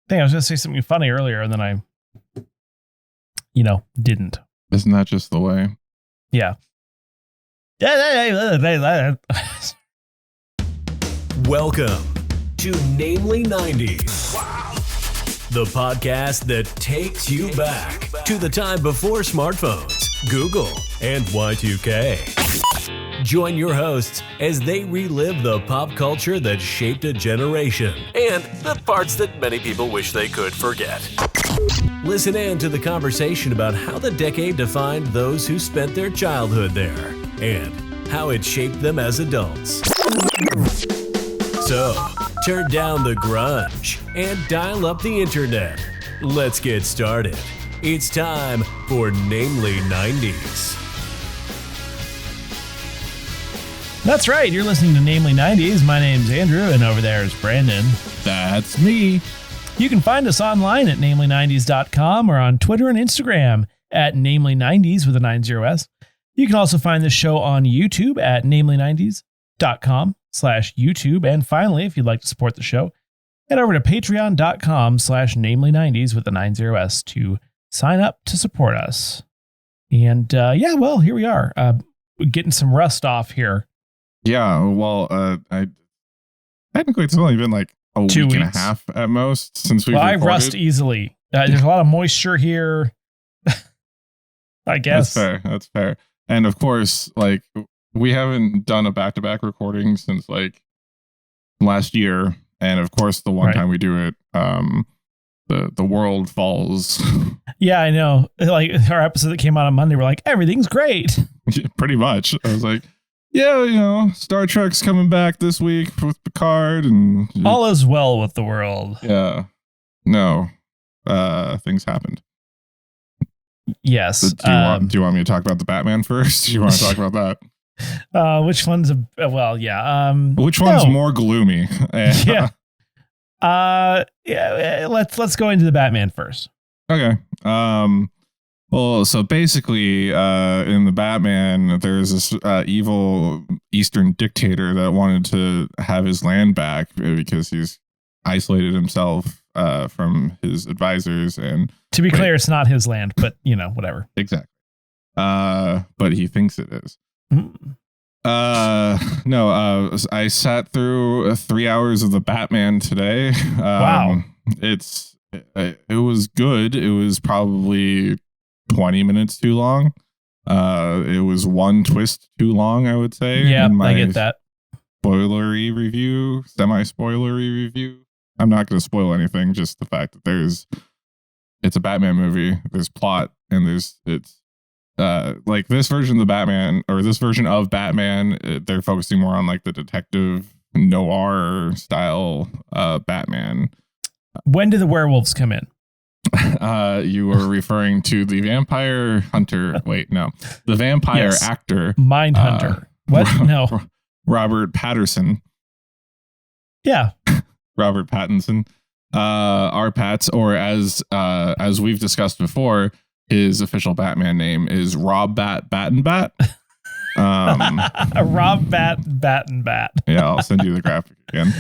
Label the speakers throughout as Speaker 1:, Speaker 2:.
Speaker 1: think I was going to say something funny earlier, and then I, didn't.
Speaker 2: Isn't that just the way?
Speaker 1: Yeah.
Speaker 3: Welcome to Namely 90s. The podcast that takes you back to the time before smartphones, Google, and Y2K. Join your hosts as they relive the pop culture that shaped a generation and the parts that many people wish they could forget. Listen in to the conversation about how the decade defined those who spent their childhood there and how it shaped them as adults. So, turn down the grunge and dial up the internet. Let's get started. It's time for Namely 90s.
Speaker 1: That's right. You're listening to Namely 90s. My name's Andrew, and over there is Brandon.
Speaker 2: That's me.
Speaker 1: You can find us online at namely90s.com or on Twitter and Instagram at namely90s with a 90s. You can also find the show on YouTube at namely90s.com/YouTube. And finally, if you'd like to support the show, head over to patreon.com/namely90s with a 90s to sign up to support us. And here we are, getting some rust off here.
Speaker 2: Yeah, well, I technically it's only been like a
Speaker 1: 2
Speaker 2: week
Speaker 1: weeks
Speaker 2: and a half at most since we've
Speaker 1: I
Speaker 2: recorded.
Speaker 1: rust easily. There's a lot of moisture here. I guess.
Speaker 2: That's fair. And of course, like, we haven't done a back-to-back recording since like last year. And of course, the one time we do it, the world falls.
Speaker 1: Yeah, I know. Like our episode that came out on Monday, we're like, everything's great.
Speaker 2: Pretty much. I was like, yeah, Star Trek's coming back this week with Picard, and
Speaker 1: all is well with the world.
Speaker 2: Yeah. No. Things happened.
Speaker 1: Yes.
Speaker 2: So do you want me to talk about the Batman first? Do you want to talk about
Speaker 1: that? Which one's which
Speaker 2: one's more gloomy?
Speaker 1: Yeah. Let's go into the Batman first.
Speaker 2: Okay. Well, so basically, in the Batman, there's this evil Eastern dictator that wanted to have his land back because he's isolated himself from his advisors. And
Speaker 1: to be clear, it's not his land, but whatever.
Speaker 2: Exactly. But he thinks it is.
Speaker 1: Mm.
Speaker 2: I sat through 3 hours of the Batman today.
Speaker 1: Wow.
Speaker 2: It was good. It was probably 20 minutes too long. It was one twist too long, I would say.
Speaker 1: Yeah, I get that.
Speaker 2: Semi-spoilery review. I'm not going to spoil anything, just the fact that it's a Batman movie, there's plot, and it's like this version of the Batman, or this version of Batman, they're focusing more on like the detective noir style Batman.
Speaker 1: When do the werewolves come in?
Speaker 2: You were referring to the vampire hunter. Wait, no, the vampire actor,
Speaker 1: Mind Hunter. What? No,
Speaker 2: Robert Pattinson.
Speaker 1: Yeah,
Speaker 2: Robert Pattinson. Our Pats, or as we've discussed before, his official Batman name is Rob Bat.
Speaker 1: Rob Bat.
Speaker 2: Yeah, I'll send you the graphic again.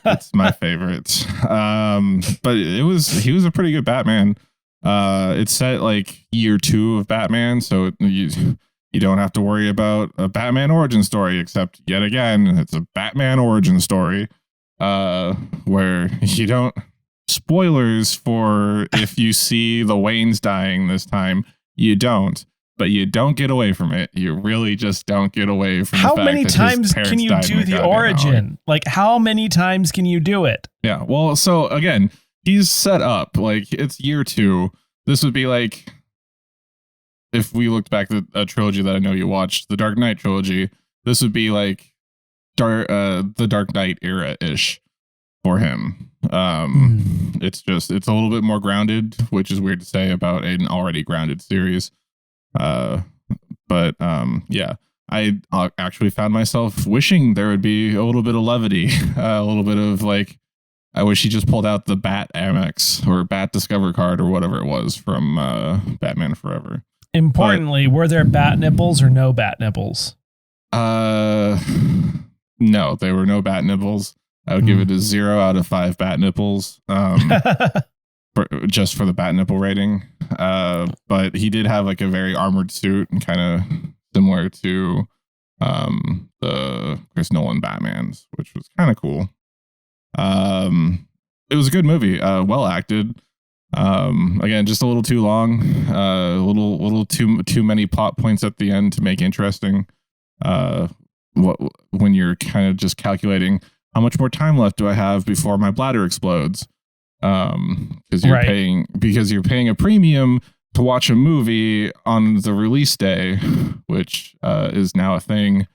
Speaker 2: It's my favorite. But he was a pretty good Batman. It's set like year 2 of Batman, so you don't have to worry about a Batman origin story, except yet again, it's a Batman origin story, where you don't. Spoilers for if you see the Waynes dying this time, you don't. But you don't get away from it. You really just don't get away from
Speaker 1: how
Speaker 2: the fact
Speaker 1: many
Speaker 2: that
Speaker 1: times can you do the origin? Like, how many times can you do it?
Speaker 2: Yeah, well, so again, he's set up like it's year 2. This would be like if we looked back at a trilogy that I know you watched, the Dark Knight trilogy. This would be like the Dark Knight era-ish for him. It's a little bit more grounded, which is weird to say about an already grounded series. I actually found myself wishing there would be a little bit of levity, a little bit of like, I wish he just pulled out the Bat Amex or Bat Discover card or whatever it was from Batman Forever.
Speaker 1: Importantly, were there bat nipples or no bat nipples?
Speaker 2: No, there were no bat nipples. I would give it a 0 out of 5 bat nipples. Just for the bat nipple rating. But he did have like a very armored suit and kind of similar to the Chris Nolan Batman's, which was kind of cool. It was a good movie, well acted. Again, just a little too long, a little too many plot points at the end to make interesting. When you're kind of just calculating how much more time left do I have before my bladder explodes? Because you're paying a premium to watch a movie on the release day, which is now a thing.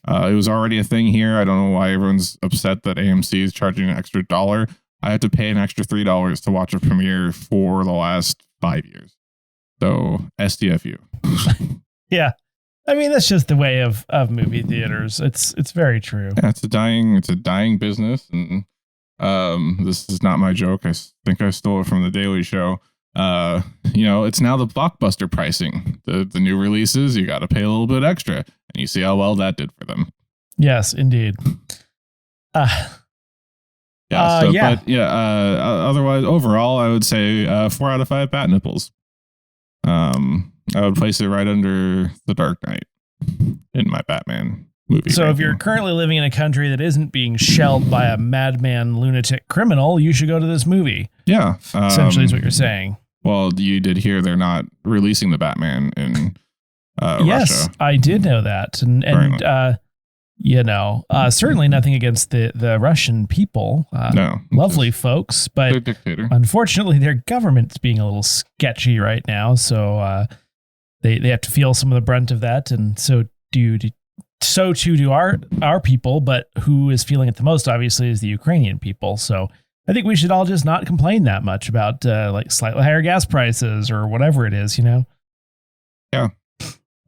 Speaker 2: It was already a thing here. I don't know why everyone's upset that AMC is charging an extra $1. I had to pay an extra $3 to watch a premiere for the last 5 years. So STFU.
Speaker 1: Yeah. I mean, that's just the way of movie theaters. It's very true.
Speaker 2: Yeah, it's a dying business, and this is not my joke. I think I stole it from the Daily Show. It's now the blockbuster pricing. The new releases, you got to pay a little bit extra, and you see how well that did for them.
Speaker 1: Yes, indeed.
Speaker 2: Otherwise, overall, I would say 4 out of 5 bat nipples. I would place it right under The Dark Knight in my Batman movie.
Speaker 1: So if you're currently living in a country that isn't being shelled by a madman lunatic criminal, you should go to this movie.
Speaker 2: Yeah.
Speaker 1: Essentially is what you're saying.
Speaker 2: Well, you did hear they're not releasing the Batman in
Speaker 1: yes,
Speaker 2: Russia.
Speaker 1: I did know that. And certainly nothing against the Russian people.
Speaker 2: No.
Speaker 1: Lovely folks, but
Speaker 2: dictator.
Speaker 1: Unfortunately their government's being a little sketchy right now. So they have to feel some of the brunt of that. And so too do our people, but who is feeling it the most, obviously, is the Ukrainian people. So I think we should all just not complain that much about like slightly higher gas prices or whatever it is,
Speaker 2: Yeah.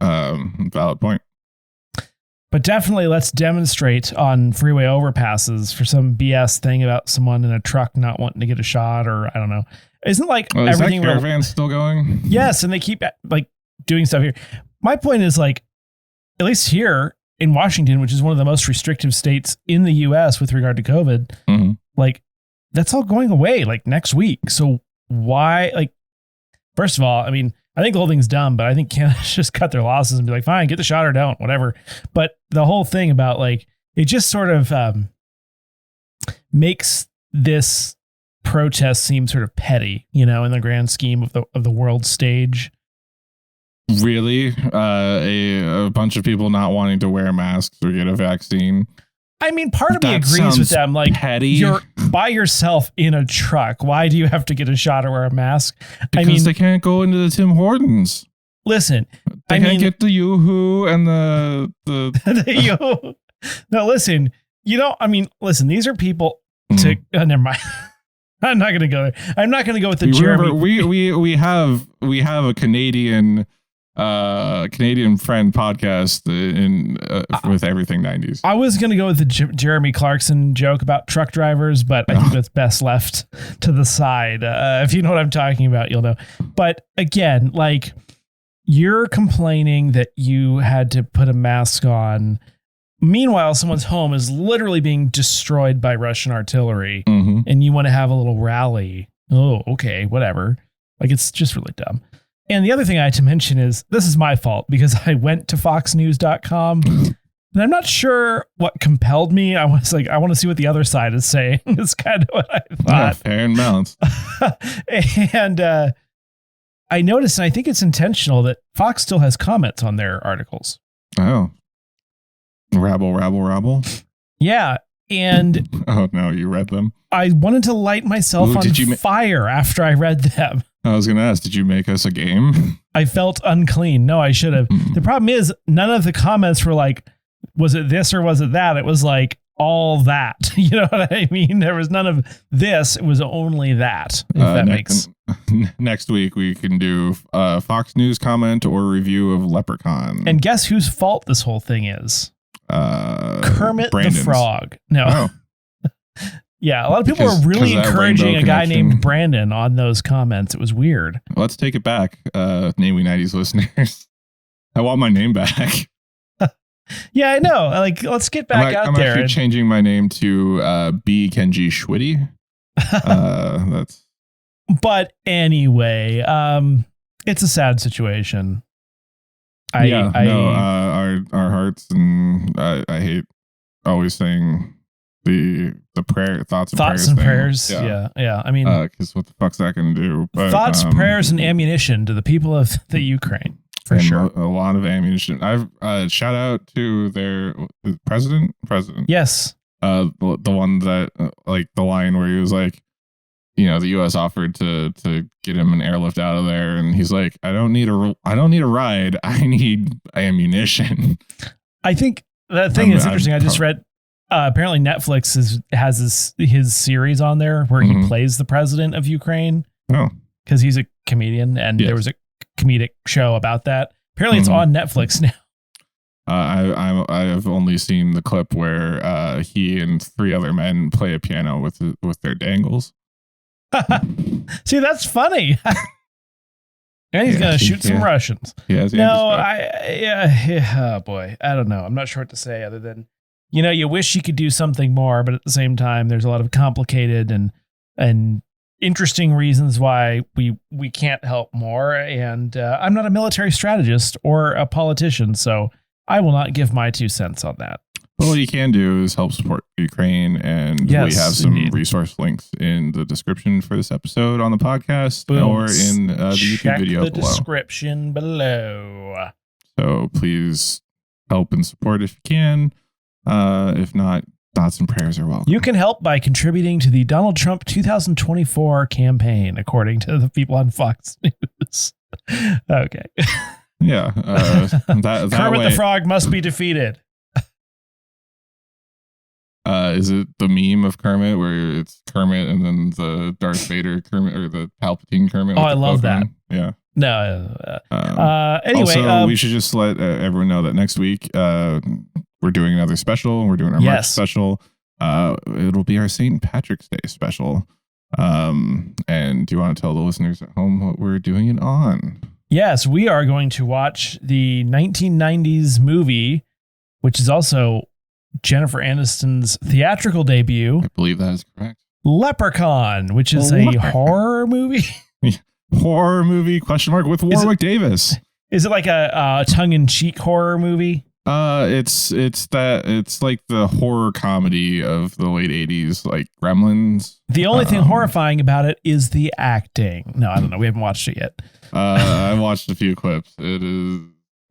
Speaker 2: Valid point.
Speaker 1: But definitely let's demonstrate on freeway overpasses for some BS thing about someone in a truck not wanting to get a shot, or I don't know. Isn't everything...
Speaker 2: Is that caravan still going?
Speaker 1: Yes, and they keep like doing stuff here. My point is like, at least here in Washington, which is one of the most restrictive states in the US with regard to COVID, like that's all going away like next week. So why, like, first of all, I mean, I think the whole thing's dumb, but I think Canada should just cut their losses and be like, fine, get the shot or don't, whatever. But the whole thing about like, it just sort of makes this protest seem sort of petty, in the grand scheme of the world stage.
Speaker 2: Really? A bunch of people not wanting to wear masks or get a vaccine.
Speaker 1: I mean, part of me agrees with them. Like,
Speaker 2: petty.
Speaker 1: You're by yourself in a truck. Why do you have to get a shot or wear a mask?
Speaker 2: Because they can't go into the Tim Hortons.
Speaker 1: Listen,
Speaker 2: they can't get the Yoo-hoo and the
Speaker 1: the Yoo-hoo. No, listen. Listen. These are people. Never mind. I'm not going to go there. I'm not going to go with the Jeremy.
Speaker 2: We have a Canadian friend podcast with everything 90s.
Speaker 1: I was going to go with the Jeremy Clarkson joke about truck drivers, but I think that's best left to the side. If you know what I'm talking about, you'll know. But again, like, you're complaining that you had to put a mask on. Meanwhile, someone's home is literally being destroyed by Russian artillery, and you want to have a little rally. Oh, okay, whatever. Like, it's just really dumb. And the other thing I had to mention is this is my fault because I went to foxnews.com and I'm not sure what compelled me. I was like, I want to see what the other side is saying. It's kind of what I thought.
Speaker 2: Yeah, fair and balanced.
Speaker 1: And I noticed, and I think it's intentional, that Fox still has comments on their articles.
Speaker 2: Oh. Rabble.
Speaker 1: Yeah. And
Speaker 2: oh no, you read them?
Speaker 1: I wanted to light myself on fire after I read them.
Speaker 2: I was going to ask, did you make us a game?
Speaker 1: I felt unclean. No, I should have. The problem is none of the comments were like, was it this or was it that? It was like all that. You know what I mean? There was none of this. It was only that. If that makes.
Speaker 2: Next week we can do Fox News comment or review of Leprechaun.
Speaker 1: And guess whose fault this whole thing is? Kermit
Speaker 2: Brandon's.
Speaker 1: the Frog. No.
Speaker 2: Oh.
Speaker 1: Yeah, a lot of people were really encouraging a guy named Brandon on those comments. It was weird.
Speaker 2: Let's take it back, Namely 90s listeners. I want my name back.
Speaker 1: Yeah, I know. Like, let's get back out
Speaker 2: I'm
Speaker 1: there.
Speaker 2: actually changing my name to B. Kenji Schwitty. That's.
Speaker 1: But anyway, it's a sad situation.
Speaker 2: Our hearts, and I hate always saying the prayer thoughts
Speaker 1: and prayers. Yeah. I mean,
Speaker 2: because what the fuck's that going to do? But,
Speaker 1: thoughts, prayers, and ammunition to the people of the Ukraine. For sure.
Speaker 2: A lot of ammunition. I've shout out to their president.
Speaker 1: Yes.
Speaker 2: The one that like the line where he was like, you know, the U.S. offered to get him an airlift out of there, and he's like, I don't need a ride. I need ammunition.
Speaker 1: I think that thing is interesting. I just read. Apparently, Netflix has his series on there where he plays the president of Ukraine.
Speaker 2: Oh,
Speaker 1: because he's a comedian, and there was a comedic show about that. Apparently, it's on Netflix now.
Speaker 2: I have only seen the clip where he and 3 other men play a piano with their dangles.
Speaker 1: See, that's funny. And he's gonna shoot some Russians. Oh boy, I don't know. I'm not sure what to say other than, you know, you wish you could do something more, but at the same time, there's a lot of complicated and interesting reasons why we can't help more. And I'm not a military strategist or a politician, so I will not give my 2 cents on that.
Speaker 2: Well, what you can do is help support Ukraine, and we have some resource links in the description for this episode on the podcast or in the YouTube video below.
Speaker 1: Description below.
Speaker 2: So please help and support if you can. If not, thoughts and prayers are welcome.
Speaker 1: You can help by contributing to the Donald Trump 2024 campaign, according to the people on Fox News. Okay.
Speaker 2: Yeah.
Speaker 1: Kermit the Frog must be defeated.
Speaker 2: Is it the meme of Kermit where it's Kermit and then the Darth Vader Kermit or the Palpatine Kermit?
Speaker 1: Oh, I love that.
Speaker 2: Yeah.
Speaker 1: No. Anyway,
Speaker 2: also, we should just let everyone know that next week we're doing another special. We're doing our March special. It'll be our St. Patrick's Day special. And do you want to tell the listeners at home what we're doing it on?
Speaker 1: Yes, we are going to watch the 1990s movie, which is also Jennifer Aniston's theatrical debut.
Speaker 2: I believe that is correct.
Speaker 1: Leprechaun, which is a horror movie.
Speaker 2: Horror movie, ? With Warwick Davis.
Speaker 1: Is it like a tongue-in-cheek horror movie?
Speaker 2: It's like the horror comedy of the late 80s, like Gremlins.
Speaker 1: The only thing horrifying about it is the acting. No, I don't know. We haven't watched it yet.
Speaker 2: I watched a few clips. It is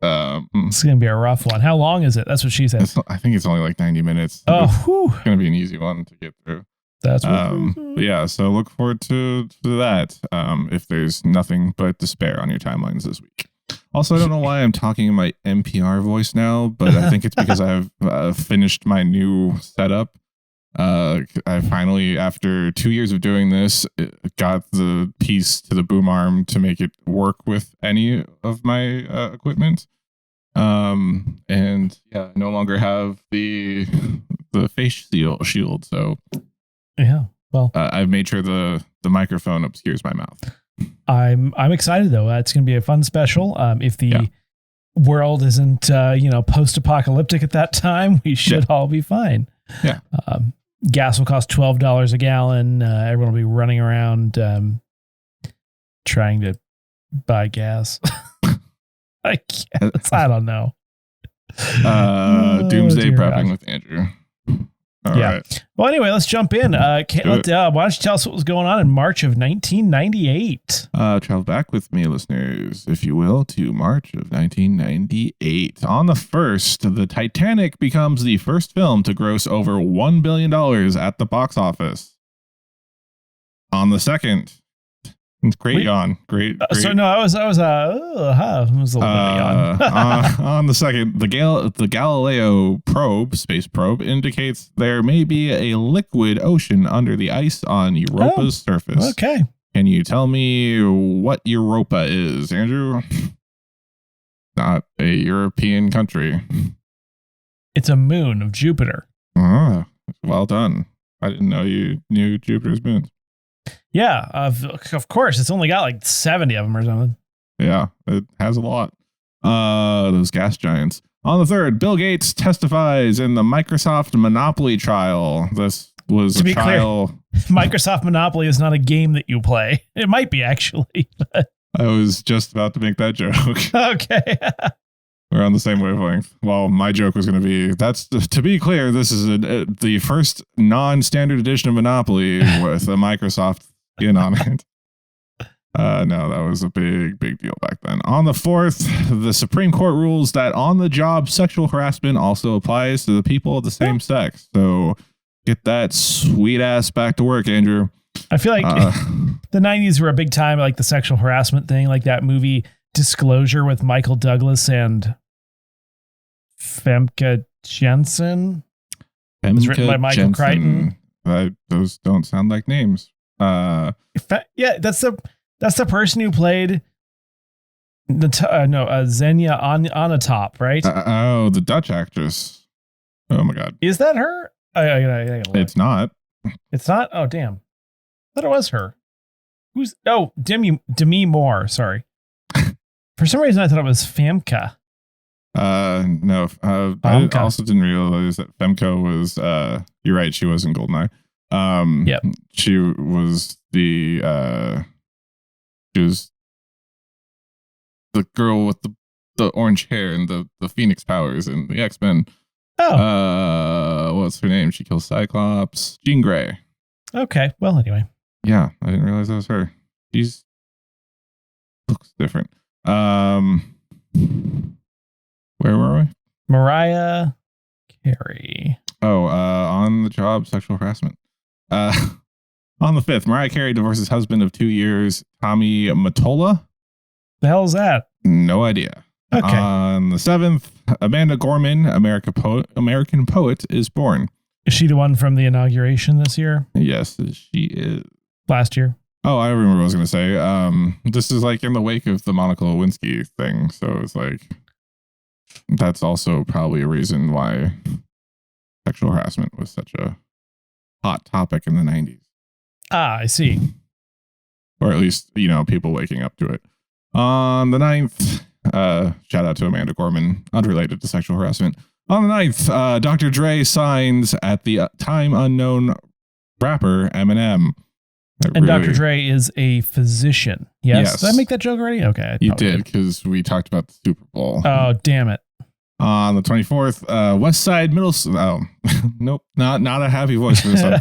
Speaker 1: it's gonna be a rough one. How long is it? That's what she said.
Speaker 2: I think it's only like 90 minutes.
Speaker 1: Oh,
Speaker 2: it's gonna be an easy one to get through.
Speaker 1: That's
Speaker 2: yeah. So look forward to that. If there's nothing but despair on your timelines this week. Also, I don't know why I'm talking in my NPR voice now, but I think it's because I've finished my new setup. I finally, after 2 years of doing this, got the piece to the boom arm to make it work with any of my equipment. And yeah, I no longer have the face shield. So
Speaker 1: yeah, well,
Speaker 2: I've made sure the microphone obscures my mouth.
Speaker 1: I'm excited though. It's going to be a fun special. If the world isn't post-apocalyptic at that time, we should all be fine.
Speaker 2: Yeah.
Speaker 1: Gas will cost $12 a gallon. Everyone will be running around trying to buy gas. I guess. I don't know.
Speaker 2: Doomsday prepping with Andrew. All right.
Speaker 1: Well, anyway, let's jump in. Why don't you tell us what was going on in March of 1998?
Speaker 2: Travel back with me, listeners, if you will, to March of 1998. On the 1st, the Titanic becomes the first film to gross over $1 billion at the box office. On the 2nd, great yawn. Great.
Speaker 1: So no, I was a little bit yawn.
Speaker 2: On the 2nd, the Galileo space probe, indicates there may be a liquid ocean under the ice on Europa's surface.
Speaker 1: Okay.
Speaker 2: Can you tell me what Europa is, Andrew? Not a European country.
Speaker 1: It's a moon of Jupiter.
Speaker 2: Well done. I didn't know you knew Jupiter's moons.
Speaker 1: Yeah, of course. It's only got like 70 of them or something.
Speaker 2: Yeah, it has a lot. Those gas giants. On the 3rd, Bill Gates testifies in the Microsoft Monopoly trial. This was
Speaker 1: to
Speaker 2: a
Speaker 1: be
Speaker 2: trial.
Speaker 1: Clear, Microsoft Monopoly is not a game that you play. It might be, actually.
Speaker 2: I was just about to make that joke.
Speaker 1: Okay.
Speaker 2: We're on the same wavelength. Well, my joke was going to be, to be clear, this is the first non-standard edition of Monopoly with a Microsoft skin on it. No, that was a big deal back then. On the 4th, the Supreme Court rules that on-the-job sexual harassment also applies to the people of the same sex. So get that sweet ass back to work, Andrew.
Speaker 1: I feel like the 90s were a big time, like the sexual harassment thing, like that movie Disclosure with Michael Douglas and Femke Jensen. It was written by Michael Crichton.
Speaker 2: Those don't sound like names.
Speaker 1: Yeah, that's the person who played Xenia on a top, right?
Speaker 2: The Dutch actress. Oh my God.
Speaker 1: Is that her? I
Speaker 2: it's not.
Speaker 1: It's not? Oh, damn. I thought it was her. Demi Moore. Sorry. For some reason, I thought it was Famke.
Speaker 2: No. I also didn't realize that Femke was, you're right, she was in GoldenEye.
Speaker 1: Yep.
Speaker 2: She was the girl with the orange hair and the Phoenix powers and the X-Men.
Speaker 1: Oh.
Speaker 2: What's her name? She kills Cyclops. Jean Grey.
Speaker 1: Okay. Well, anyway.
Speaker 2: Yeah, I didn't realize that was her. She's looks different. Where were we?
Speaker 1: Mariah Carey.
Speaker 2: Oh, on the job sexual harassment. On the 5th, Mariah Carey divorces husband of 2 years, Tommy Mottola.
Speaker 1: The hell is that?
Speaker 2: No idea.
Speaker 1: Okay.
Speaker 2: On the 7th, Amanda Gorman, American poet, is born.
Speaker 1: Is she the one from the inauguration this year?
Speaker 2: Yes, she is.
Speaker 1: Last year?
Speaker 2: Oh, I remember what I was going to say. This is like in the wake of the Monica Lewinsky thing. So it's like, that's also probably a reason why sexual harassment was such a hot topic in the 90s.
Speaker 1: Ah, I see.
Speaker 2: Or at least, people waking up to it. On the 9th, shout out to Amanda Gorman, unrelated to sexual harassment. On the 9th, Dr. Dre signs at the time unknown rapper Eminem.
Speaker 1: And Dr. Dre is a physician. Yes. Did I make that joke already? Okay.
Speaker 2: You did, because we talked about the Super Bowl.
Speaker 1: Oh, damn it.
Speaker 2: On the 24th, West Side Middle... Oh, nope. Not a happy voice for this one.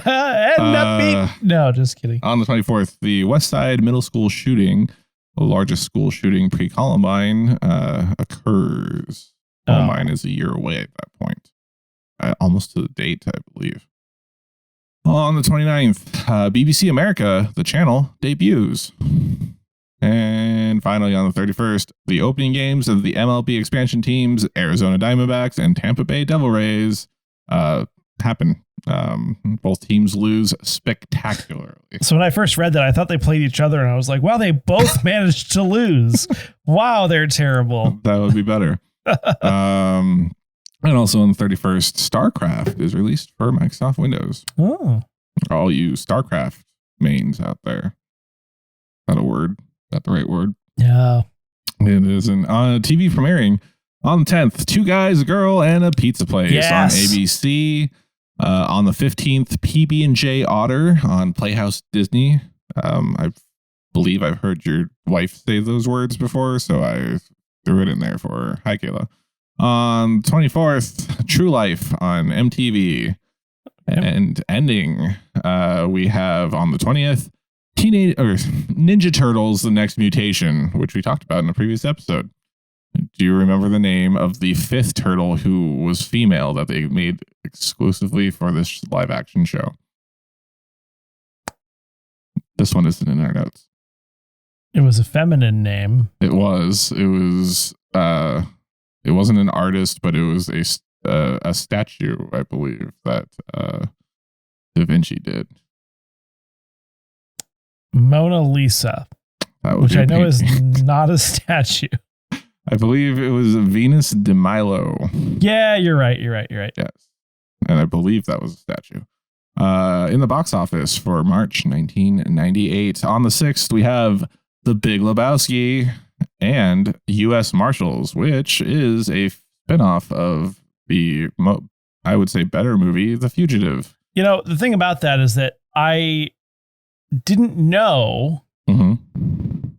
Speaker 1: No, just kidding.
Speaker 2: On the 24th, the West Side Middle School shooting, the largest school shooting pre-Columbine, occurs. Columbine is a year away at that point. Almost to the date, I believe. On the 29th, BBC America, the channel, debuts. And finally, on the 31st, the opening games of the MLB expansion teams, Arizona Diamondbacks and Tampa Bay Devil Rays, happen. Both teams lose spectacularly.
Speaker 1: So when I first read that, I thought they played each other, and I was like, wow, they both managed to lose. Wow, they're terrible.
Speaker 2: That would be better. And also on the 31st, StarCraft is released for Microsoft Windows.
Speaker 1: Oh.
Speaker 2: All you StarCraft mains out there. Is that a word? Is that the right word?
Speaker 1: Yeah.
Speaker 2: It is an TV premiering on the 10th. 2 Guys, a Girl, and a Pizza Place on ABC. On the 15th, PB&J Otter on Playhouse Disney. I believe I've heard your wife say those words before, so I threw it in there for her. Hi, Kayla. On 24th, True Life on MTV. And ending, we have on the 20th, Ninja Turtles, The Next Mutation, which we talked about in a previous episode. Do you remember the name of the 5th turtle who was female that they made exclusively for this live action show? This one isn't in our notes.
Speaker 1: It was a feminine name.
Speaker 2: It was. It wasn't an artist, but it was a statue, I believe, that Da Vinci did.
Speaker 1: Mona Lisa, which I know is not a statue.
Speaker 2: I believe it was Venus de Milo.
Speaker 1: Yeah, you're right.
Speaker 2: Yes. And I believe that was a statue. In the box office for March 1998. On the 6th, we have The Big Lebowski and U.S. Marshals, which is a spinoff of the, I would say, better movie, The Fugitive.
Speaker 1: You know, the thing about that is that I didn't know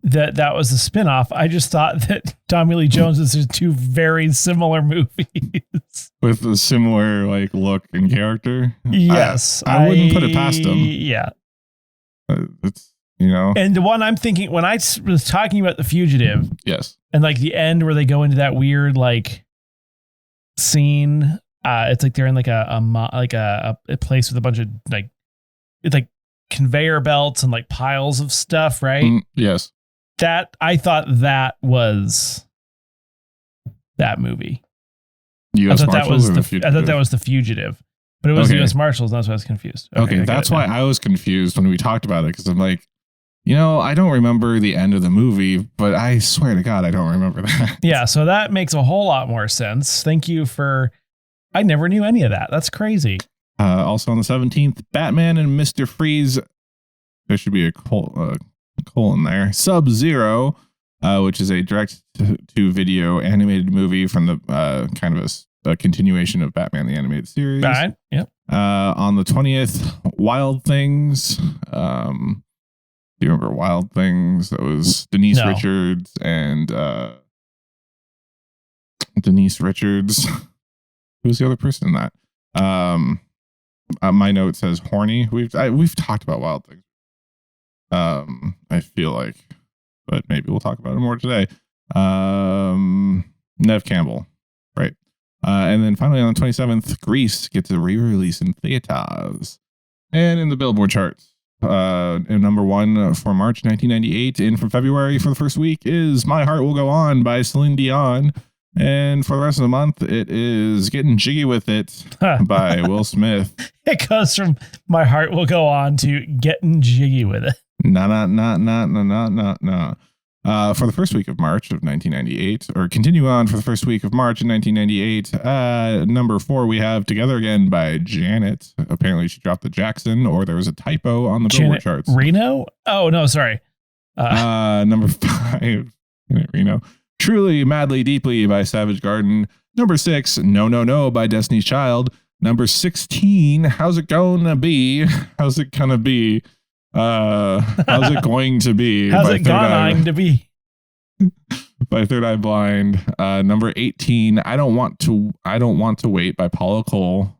Speaker 1: that was a spinoff. I just thought that Tommy Lee Jones is two very similar movies
Speaker 2: with a similar like look and character.
Speaker 1: Yes,
Speaker 2: I wouldn't put it past them.
Speaker 1: Yeah,
Speaker 2: it's, you know.
Speaker 1: And the one I'm thinking when I was talking about The Fugitive,
Speaker 2: yes,
Speaker 1: and like the end where they go into that weird like scene. It's like they're in like a place with a bunch of like, it's like conveyor belts and like piles of stuff, right?
Speaker 2: Yes.
Speaker 1: That I thought that was that movie.
Speaker 2: U.S.
Speaker 1: I thought that was
Speaker 2: The Fugitive.
Speaker 1: I thought that was The Fugitive, but it was U.S. Marshals. And that's why I was confused.
Speaker 2: Okay, that's why I was confused when we talked about it, because I'm like, you know, I don't remember the end of the movie, but I swear to God, I don't remember that.
Speaker 1: Yeah, so that makes a whole lot more sense. Thank you for. I never knew any of that. That's crazy.
Speaker 2: Also on the 17th, Batman and Mr. Freeze. There should be a colon there. Sub-Zero, which is a direct-to-video animated movie from the kind of a continuation of Batman the Animated Series.
Speaker 1: Right. Yep.
Speaker 2: On the 20th, Wild Things. Do you remember Wild Things? That was Denise Richards and Denise Richards. Who's the other person in that? My note says horny. We've talked about Wild Things. I feel like, but maybe we'll talk about it more today. Nev Campbell, right? And then finally on the 27th, Grease gets a re-release in theaters. And in the Billboard charts, number one for March 1998, and from February for the first week is My Heart Will Go On by Celine Dion. And for the rest of the month, it is Getting Jiggy With It by Will Smith.
Speaker 1: It goes from My Heart Will Go On to Getting Jiggy With It.
Speaker 2: No. For the first week of March of 1998, or continue on for the first week of March in 1998, number 4, we have Together Again by Janet. Apparently she dropped the Jackson, or there was a typo on the Billboard charts.
Speaker 1: Reno? Oh, no, sorry.
Speaker 2: Number 5, Janet Reno. Truly, Madly, Deeply by Savage Garden. Number 6, No, No, No by Destiny's Child. Number 16, How's It Gonna Be? How's it gonna be? How's it going to be?
Speaker 1: How's it going to be?
Speaker 2: By Third Eye Blind. Number 18, I Don't Want to Wait by Paula Cole.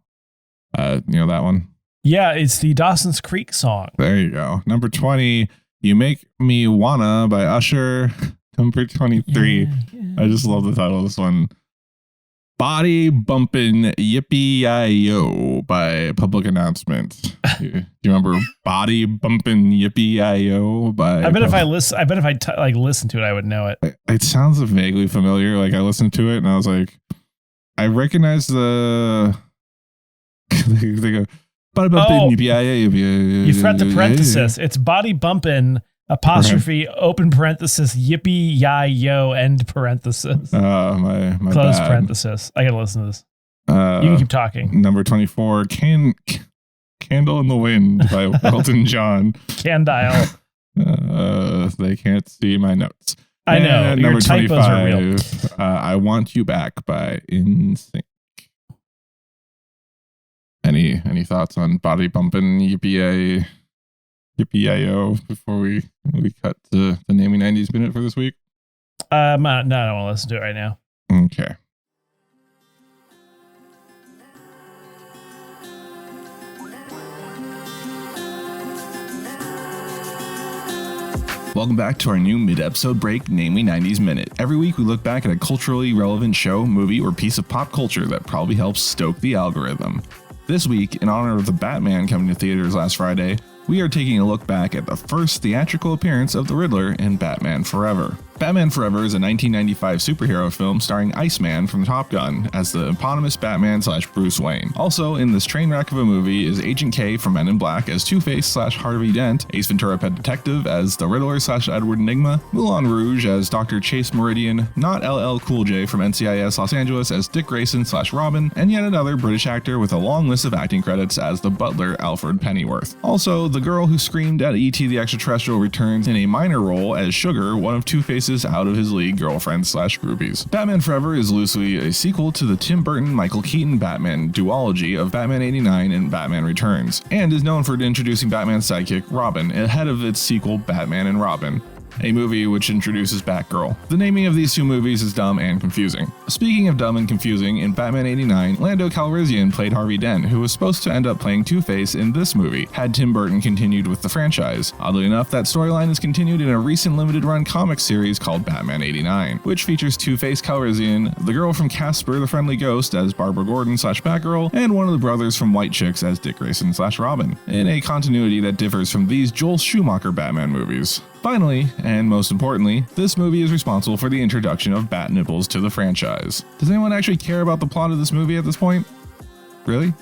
Speaker 2: You know that one?
Speaker 1: Yeah, it's the Dawson's Creek song.
Speaker 2: There you go. Number 20, You Make Me Wanna by Usher. Number 23. I just love the title of this one. Body Bumpin' Yippee-Yi-Yo by Public Announcement. Do you remember Body Bumpin' Yippee-Yi-Yo by...
Speaker 1: I bet if I listen to it, I would know it.
Speaker 2: It sounds vaguely familiar. Like I listened to it and I was like, I recognize the... they go, Body Bumpin' Yippee-Yi-Yo.
Speaker 1: You forgot the parenthesis. It's Body Bumpin' apostrophe open parenthesis yippee-yi-yo end parenthesis.
Speaker 2: My
Speaker 1: close
Speaker 2: bad.
Speaker 1: Parenthesis. I gotta listen to this. You can keep talking.
Speaker 2: Number 24, Candle in the Wind by Elton John.
Speaker 1: Candile.
Speaker 2: They can't see my notes.
Speaker 1: I know.
Speaker 2: Number
Speaker 1: your typos are real.
Speaker 2: I Want You Back by NSYNC. Any thoughts on Body Bumpin' Yippee-yi-yo before we cut to the Naming 90s minute for this week?
Speaker 1: No, I don't want to listen to it right now.
Speaker 2: Okay. Welcome back to our new mid-episode break, Namely 90s Minute. Every week we look back at a culturally relevant show, movie, or piece of pop culture that probably helps stoke the algorithm. This week, in honor of the Batman coming to theaters last Friday, we are taking a look back at the first theatrical appearance of the Riddler in Batman Forever. Batman Forever is a 1995 superhero film starring Iceman from Top Gun as the eponymous Batman/Bruce Wayne. Also in this train wreck of a movie is Agent K from Men in Black as Two-Face/Harvey Dent, Ace Ventura Pet Detective as the Riddler/Edward Enigma, Moulin Rouge as Dr. Chase Meridian, not LL Cool J from NCIS Los Angeles as Dick Grayson/Robin, and yet another British actor with a long list of acting credits as the butler Alfred Pennyworth. Also, the girl who screamed at E.T. the Extraterrestrial returns in a minor role as Sugar, one of Two-Face's chases out of his league girlfriends/groupies. Batman Forever is loosely a sequel to the Tim Burton Michael Keaton Batman duology of Batman 89 and Batman Returns, and is known for introducing Batman's sidekick Robin ahead of its sequel Batman and Robin, a movie which introduces Batgirl. The naming of these two movies is dumb and confusing. Speaking of dumb and confusing, in Batman 89, Lando Calrissian played Harvey Dent, who was supposed to end up playing Two-Face in this movie, had Tim Burton continued with the franchise. Oddly enough, that storyline is continued in a recent limited-run comic series called Batman 89, which features Two-Face Calrissian, the girl from Casper the Friendly Ghost as Barbara Gordon/Batgirl, and one of the brothers from White Chicks as Dick Grayson/Robin, in a continuity that differs from these Joel Schumacher Batman movies. Finally, and most importantly, this movie is responsible for the introduction of Bat Nipples to the franchise. Does anyone actually care about the plot of this movie at this point? Really?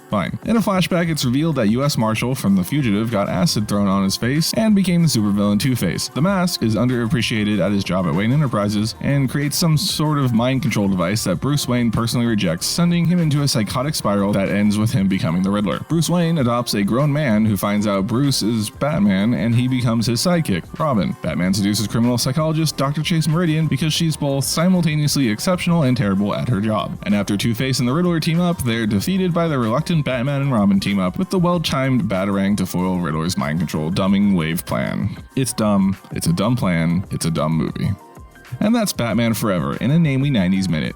Speaker 2: Fine. In a flashback, it's revealed that U.S. Marshal from The Fugitive got acid thrown on his face and became the supervillain Two-Face. The Mask is underappreciated at his job at Wayne Enterprises and creates some sort of mind control device that Bruce Wayne personally rejects, sending him into a psychotic spiral that ends with him becoming the Riddler. Bruce Wayne adopts a grown man who finds out Bruce is Batman, and he becomes his sidekick, Robin. Batman seduces criminal psychologist Dr. Chase Meridian because she's both simultaneously exceptional and terrible at her job. And after Two-Face and the Riddler team up, they're defeated by the reluctant Batman and Robin team up with the well-timed Batarang to foil Riddler's mind control dumbing wave plan. It's dumb, it's a dumb plan, it's a dumb movie. And that's Batman Forever in a Namely 90s minute.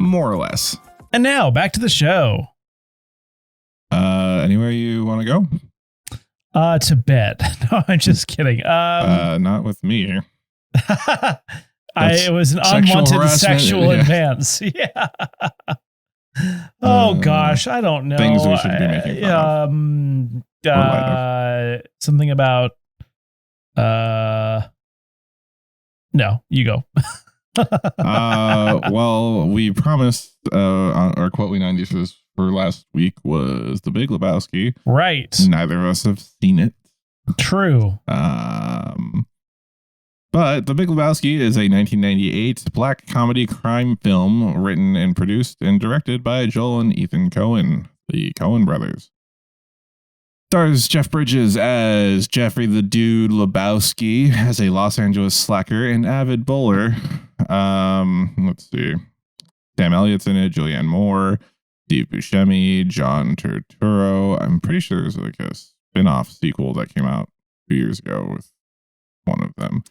Speaker 2: More or less.
Speaker 1: And now, back to the show.
Speaker 2: Anywhere you want to go?
Speaker 1: To bed. No, I'm just kidding.
Speaker 2: Not with me.
Speaker 1: It was an unwanted sexual advance. Yeah. Oh gosh, I don't know.
Speaker 2: Things we should be making fun
Speaker 1: of. Something about no, you go.
Speaker 2: Well, we promised our Quote We 90s for last week was The Big Lebowski.
Speaker 1: Right.
Speaker 2: Neither of us have seen it.
Speaker 1: True.
Speaker 2: But The Big Lebowski is a 1998 black comedy crime film written and produced and directed by Joel and Ethan Coen, the Coen brothers. Stars Jeff Bridges as Jeffrey the Dude Lebowski, as a Los Angeles slacker and avid bowler. Let's see. Sam Elliott's in it, Julianne Moore, Steve Buscemi, John Turturro. I'm pretty sure there's like a spin-off sequel that came out 2 years ago with one of them.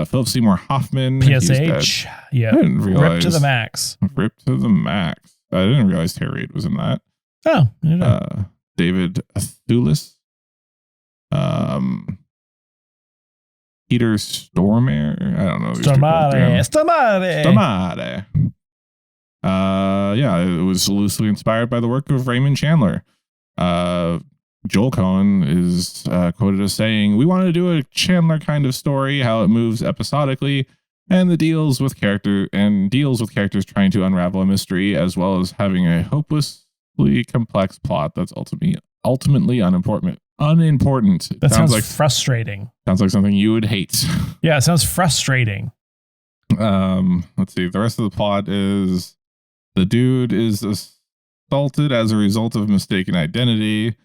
Speaker 2: Philip Seymour Hoffman.
Speaker 1: PSH. Yeah.
Speaker 2: I didn't realize.
Speaker 1: Ripped to the max.
Speaker 2: Ripped to the max. I didn't realize Terry Reid was in that.
Speaker 1: Oh.
Speaker 2: David Thewlis. Peter Stormare. I don't know. Stormare. Yeah, it was loosely inspired by the work of Raymond Chandler. Joel Coen is quoted as saying, "We wanted to do a Chandler kind of story, how it moves episodically, and deals with characters trying to unravel a mystery, as well as having a hopelessly complex plot that's ultimately unimportant."
Speaker 1: That sounds like frustrating.
Speaker 2: Sounds like something you would hate.
Speaker 1: Yeah, it sounds frustrating.
Speaker 2: Let's see. The rest of the plot is the dude is assaulted as a result of mistaken identity.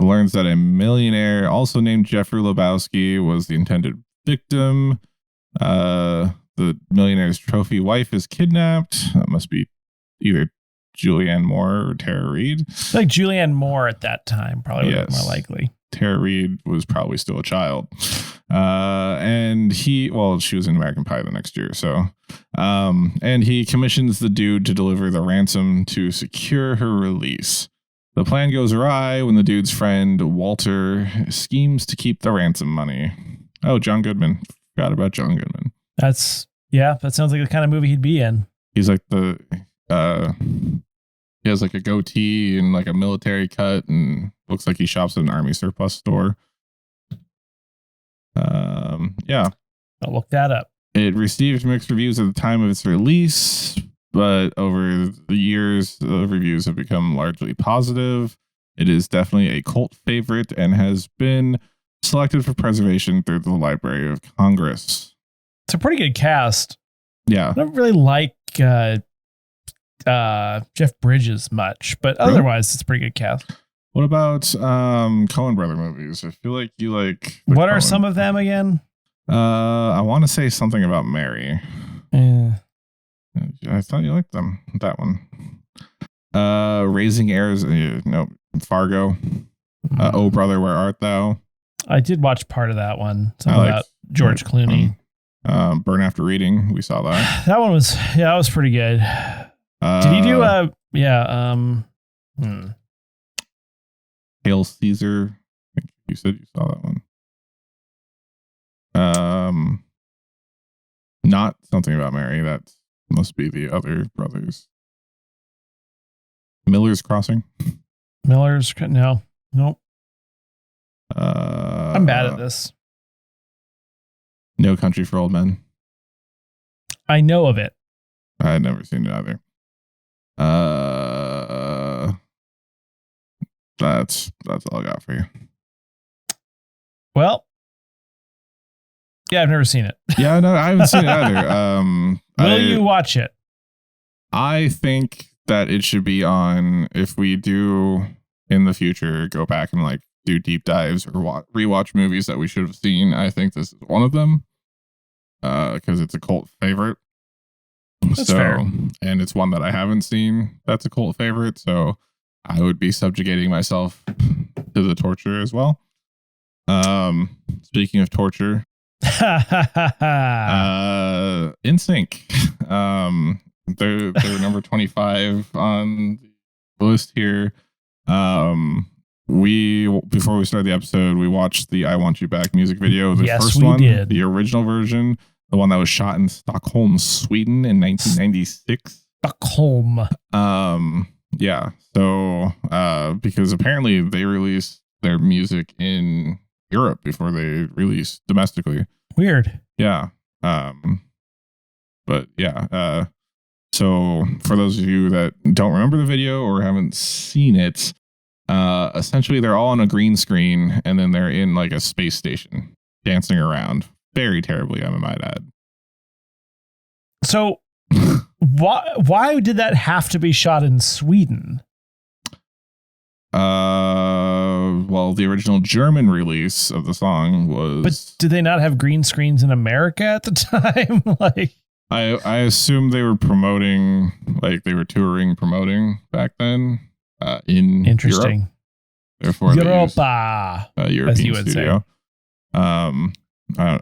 Speaker 2: Learns that a millionaire, also named Jeffrey Lebowski, was the intended victim. The millionaire's trophy wife is kidnapped. That must be either Julianne Moore or Tara Reid.
Speaker 1: Like Julianne Moore at that time, probably would be more likely.
Speaker 2: Tara Reid was probably still a child. And she was in American Pie the next year. So, and he commissions the dude to deliver the ransom to secure her release. The plan goes awry when the dude's friend, Walter, schemes to keep the ransom money. Oh, John Goodman. Forgot about John Goodman.
Speaker 1: That sounds like the kind of movie he'd be in.
Speaker 2: He's like he has like a goatee and like a military cut and looks like he shops at an army surplus store. Yeah.
Speaker 1: I'll look that up.
Speaker 2: It received mixed reviews at the time of its release, but over the years, the reviews have become largely positive. It is definitely a cult favorite and has been selected for preservation through the Library of Congress.
Speaker 1: It's a pretty good cast.
Speaker 2: Yeah.
Speaker 1: I don't really like Jeff Bridges much, but otherwise it's a pretty good cast.
Speaker 2: What about Coen brother movies? I feel like you like.
Speaker 1: What are some of them again?
Speaker 2: I want to say something about Mary.
Speaker 1: Yeah.
Speaker 2: I thought you liked them. That one. Raising Heirs. No. Fargo. Oh brother, where art thou?
Speaker 1: I did watch part of that one. Something about George Clooney.
Speaker 2: Burn After Reading. We saw that.
Speaker 1: That one was that was pretty good. Did he do
Speaker 2: Hail Caesar? I think you said you saw that one. Not something about Mary. That must be the other brothers. Miller's Crossing.
Speaker 1: No. Nope. I'm bad at this.
Speaker 2: No Country for Old Men.
Speaker 1: I know of it.
Speaker 2: I had never seen it either. That's all I got for you.
Speaker 1: Well, yeah, I've never seen it.
Speaker 2: Yeah, no, I haven't seen it either.
Speaker 1: Will you watch it?
Speaker 2: I think that it should be on, if we do in the future go back and like do deep dives or rewatch movies that we should have seen. I think this is one of them because it's a cult favorite.
Speaker 1: That's fair.
Speaker 2: And it's one that I haven't seen that's a cult favorite, so I would be subjugating myself to the torture as well. Speaking of torture, NSYNC. They're number 25 on the list here. Before we started the episode, we watched the I Want You Back music video. The first one, the original version, the one that was shot in Stockholm, Sweden in 1996.
Speaker 1: Stockholm.
Speaker 2: Yeah. So, because apparently they released their music in Europe before they released domestically.
Speaker 1: Weird.
Speaker 2: Yeah. But yeah. So for those of you that don't remember the video or haven't seen it, essentially they're all on a green screen and then they're in like a space station dancing around very terribly, I might add.
Speaker 1: So why did that have to be shot in Sweden?
Speaker 2: Well, the original German release of the song was.
Speaker 1: But did they not have green screens in America at the time? Like,
Speaker 2: I assume they were promoting, like they were touring, promoting back then. In
Speaker 1: interesting.
Speaker 2: Europe. Therefore,
Speaker 1: Europa,
Speaker 2: European studio. I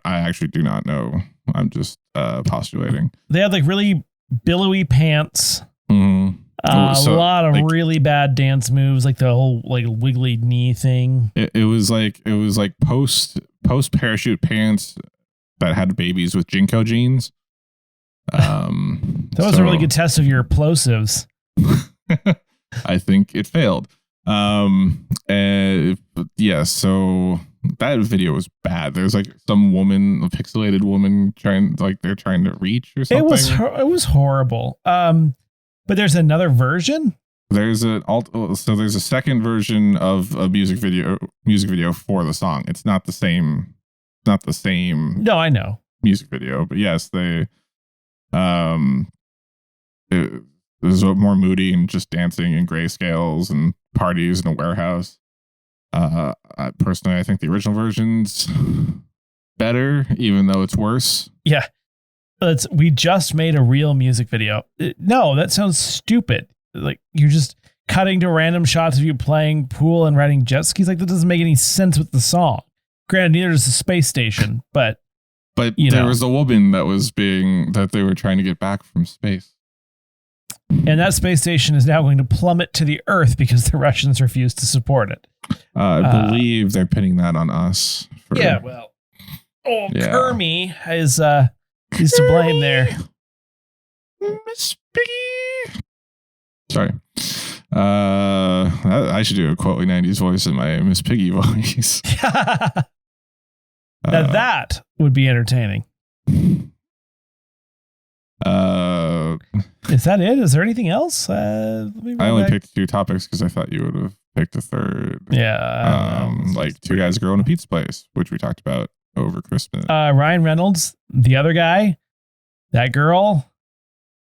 Speaker 2: actually do not know. I'm just postulating.
Speaker 1: They had like really billowy pants.
Speaker 2: Mm-hmm.
Speaker 1: A lot of really bad dance moves, like the whole like wiggly knee thing.
Speaker 2: It was like post parachute pants that had babies with Jinko jeans.
Speaker 1: That was a really good test of your plosives.
Speaker 2: I think it failed. And yeah, so that video was bad. There's like some woman, a pixelated woman they're trying to reach or something.
Speaker 1: It was horrible. But there's another version.
Speaker 2: There's there's a second version of a music video for the song. It's not the same.
Speaker 1: No, I know.
Speaker 2: Music video, but yes, it was more moody and just dancing in grayscales and parties in a warehouse. Personally, I think the original version's better, even though it's worse.
Speaker 1: Yeah. We just made a real music video. No, that sounds stupid. Like you're just cutting to random shots of you playing pool and riding jet skis. Like that doesn't make any sense with the song. Granted, neither does the space station, but
Speaker 2: there was a woman that they were trying to get back from space.
Speaker 1: And that space station is now going to plummet to the Earth because the Russians refuse to support it.
Speaker 2: I believe they're pinning that on us.
Speaker 1: Kermie is he's to blame there.
Speaker 2: Miss Piggy. Sorry. I should do a quote 90s voice in my Miss Piggy voice.
Speaker 1: Now that would be entertaining. Is that it? Is there anything else?
Speaker 2: I only picked 2 topics because I thought you would have picked a third.
Speaker 1: Yeah.
Speaker 2: Like 2 guys girl in a pizza place, which we talked about over Christmas.
Speaker 1: Ryan Reynolds, the other guy, that girl.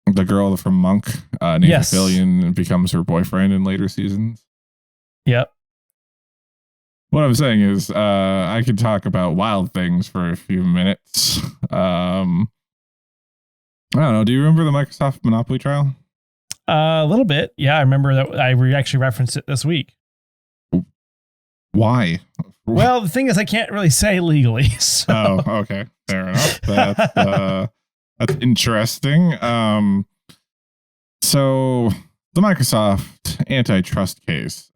Speaker 2: The girl from Monk, Nathan Fillion, becomes her boyfriend in later seasons.
Speaker 1: Yep.
Speaker 2: What I'm saying is, I could talk about wild things for a few minutes. I don't know. Do you remember the Microsoft Monopoly trial?
Speaker 1: A little bit. Yeah, I remember that. I actually referenced it this week.
Speaker 2: Why?
Speaker 1: Well, the thing is, I can't really say legally. So.
Speaker 2: Oh, okay. Fair enough. That's interesting. So the Microsoft antitrust case.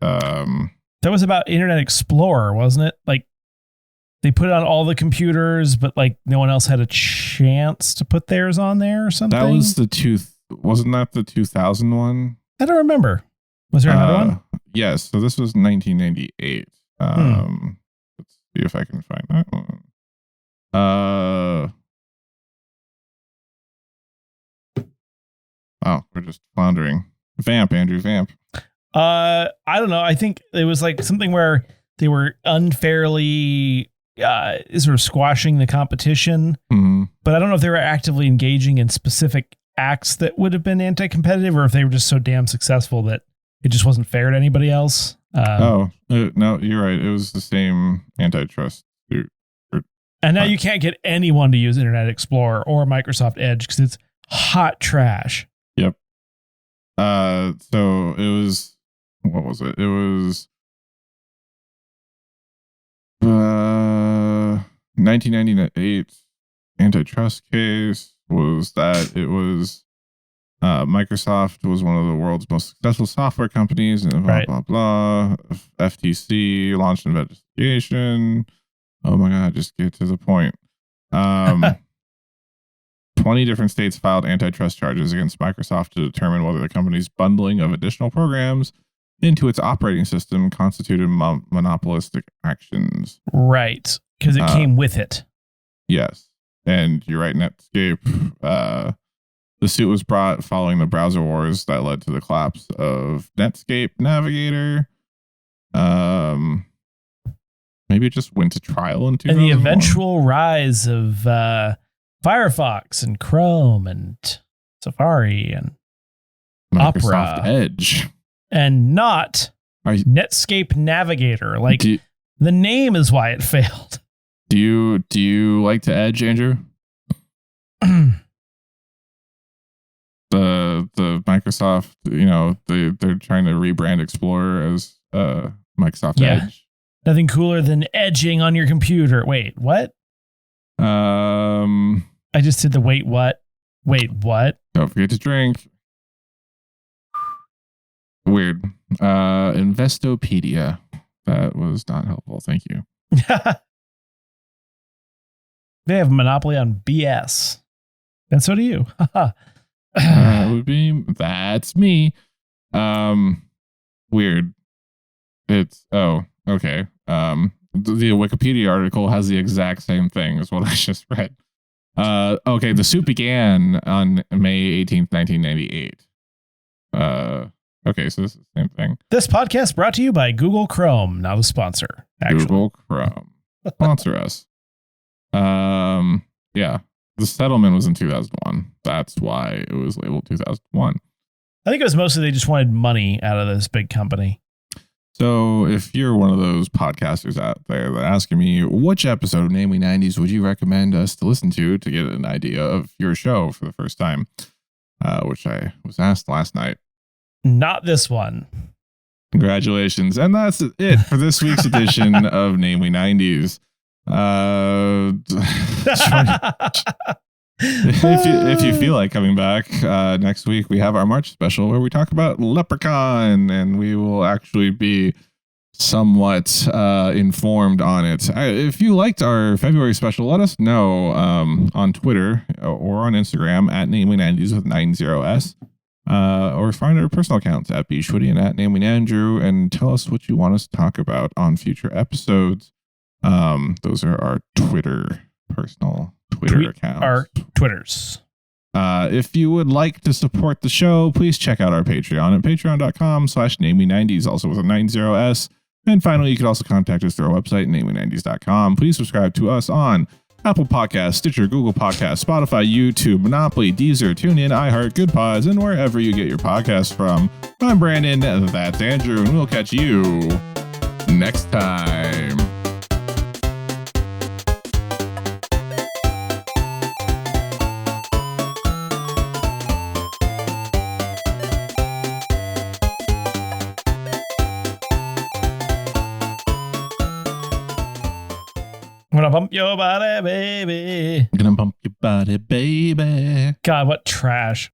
Speaker 1: That was about Internet Explorer, wasn't it? Like they put it on all the computers, but like no one else had a chance to put theirs on there or something.
Speaker 2: That was wasn't that the 2000 one?
Speaker 1: I don't remember. Was there another one?
Speaker 2: Yes. So this was 1998. Let's see if I can find that one. Oh, we're just floundering. Vamp, Andrew, vamp.
Speaker 1: I don't know. I think it was like something where they were unfairly sort of squashing the competition, but I don't know if they were actively engaging in specific acts that would have been anti-competitive, or if they were just so damn successful that it just wasn't fair to anybody else.
Speaker 2: No, you're right. It was the same antitrust suit.
Speaker 1: And now you can't get anyone to use Internet Explorer or Microsoft Edge because it's hot trash.
Speaker 2: Yep. So it was, what was it? It was 1998 antitrust case was that it was Microsoft was one of the world's most successful software companies, and blah, blah, blah. FTC launched an investigation. Oh my God, just get to the point. 20 different states filed antitrust charges against Microsoft to determine whether the company's bundling of additional programs into its operating system constituted monopolistic actions.
Speaker 1: Right, because it came with it.
Speaker 2: Yes. And you're right, Netscape. The suit was brought following the browser wars that led to the collapse of Netscape Navigator. Maybe it just went to trial in 2001.
Speaker 1: And the eventual rise of Firefox and Chrome and Safari and
Speaker 2: Microsoft
Speaker 1: Opera.
Speaker 2: Edge.
Speaker 1: And not Netscape Navigator. Like, the name is why it failed.
Speaker 2: Do you like to Edge, Andrew? The Microsoft, they're trying to rebrand Explorer as Microsoft Edge.
Speaker 1: Nothing cooler than edging on your computer. Wait, what? I just did the wait, what? Wait, what?
Speaker 2: Don't forget to drink. Weird. Investopedia. That was not helpful. Thank you.
Speaker 1: They have a monopoly on BS. And so do you.
Speaker 2: That's me. Weird. Okay. The Wikipedia article has the exact same thing as what I just read. Okay, the suit began on May 18th, 1998. Okay, so this is the same thing.
Speaker 1: This podcast brought to you by Google Chrome, not a sponsor. Actually.
Speaker 2: Google Chrome. Sponsor us. Yeah. The settlement was in 2001. That's why it was labeled 2001.
Speaker 1: I think it was mostly they just wanted money out of this big company.
Speaker 2: So if you're one of those podcasters out there that are asking me, which episode of Namely 90s would you recommend us to listen to get an idea of your show for the first time, which I was asked last night.
Speaker 1: Not this one.
Speaker 2: Congratulations. And that's it for this week's edition of Namely 90s. If you feel like coming back next week, we have our March special where we talk about Leprechaun, and we will actually be somewhat informed on it. If you liked our February special, let us know on Twitter or on Instagram at Namely90s with 90s, or find our personal accounts at bshwitty and at Namely and tell us what you want us to talk about on future episodes. Those are our personal Twitter accounts.
Speaker 1: Our Twitters.
Speaker 2: If you would like to support the show, please check out our Patreon at patreon.com/namely90s, also with a 90s. And finally, you can also contact us through our website, namely90s.com. Please subscribe to us on Apple Podcasts, Stitcher, Google Podcasts, Spotify, YouTube, Monopoly, Deezer, TuneIn, iHeart, Good Pods, and wherever you get your podcasts from. I'm Brandon, that's Andrew, and we'll catch you next time.
Speaker 1: I'm gonna bump your body, baby.
Speaker 2: I'm gonna bump your body, baby.
Speaker 1: God, what trash.